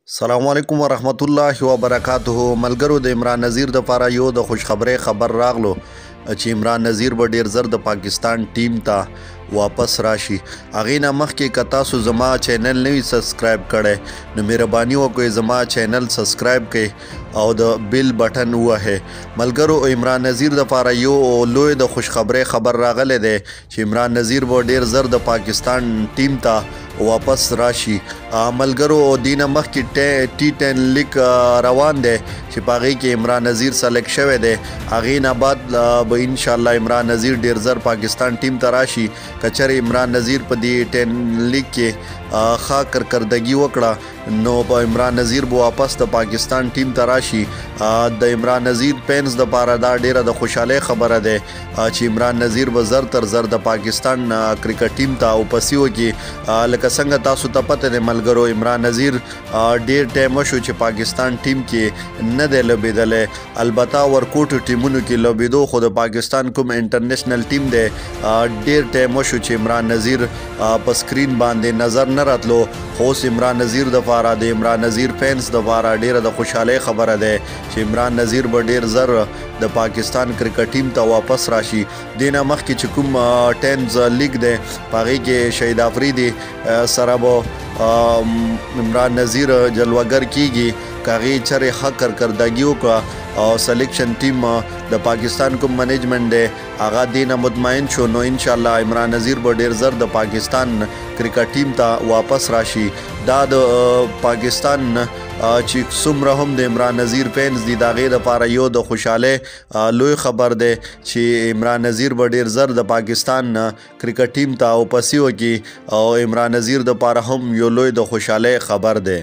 अस्सलामुअलैकुम वरहमतुल्लाहि वबरकातुहू। मलगरू द इमरान नज़ीर दपारा यो द खुशखबरी खबर रागलो چې इमरान नज़ीर به ډیر زر د پاکستان ټیم ته واپس راشي. هغې نه مخکې که تاسو زما چینل نه وي سبسکرایب کړی نو مهرباني وکړئ زما چینل سبسکرایب کړئ او د بیل بټن ووهئ. ملګرو عمران نذیر دپاره یو لوی د خوشخبری خبر راغلی دی چې عمران نذیر به ډیر زر د پاکستان ټیم ته واپس راشي. ملګرو دینه مخکې ټي 10 لیگ روان دی چې په هغې کې عمران نذیر سلیکټ شوی دی. هغې نه بعد به ان شاء الله عمران نذیر ډیر زر پاکستان ټیم ته راشي. کچره عمران نذیر په دې 10 لیگ کې ښه کارکردګي وکړه نو په عمران نذیر به واپس د پاکستان ټیم ته راشي. د عمران نذیر فینس دپاره دا ډیره د خوشحالۍ خبره ده چې عمران نذیر به زر تر زر د پاکستان کرکټ ټیم ته واپسي وکړي. لکه څنګه تاسو ته پته ده ملګرو عمران نذیر ډیر ټایم شو چې پاکستان ټیم کې نه دی لوبېدلی. البته ورکوټو ټیمونو کې لوبېدو خو د پاکستان کوم انټرنیشنل ټیم دی ډیر ټایم شو چې عمران نذیر په سکرین باندې نظر نه راتلو. خو اوس عمران نذیر دپاره د عمران نذیر فینس دپاره ډیره د خوشحالۍ خبره ده چې عمران نذیر به ډیر زر د پاکستان کرکټ ټیم ته واپس راشي. دینه مخکې چې کوم 10 لیگ دی په هغې کې شهید افریدي سره به عمران نذیر جلوګر کیږي. که هغې چرې ښه کارکردګي وکړه او سلیکشن ټیم د پاکستان کوم منیجمنټ دی هغه دینه مطمئن شو نو انشاءالله عمران نذیر به ډیر زر د پاکستان کرکټ ټیم ته واپس راشي. دا د پاکستان چې څومره هم د عمران نذیر فینس دي د هغې دپاره یو د خوشحالۍ لوی خبر دی چې عمران نذیر به ډیر زر د پاکستان کرکټ ټیم ته واپسي وکړي او عمران نذیر دپاره هم یو لوی د خوشحالۍ خبر دی.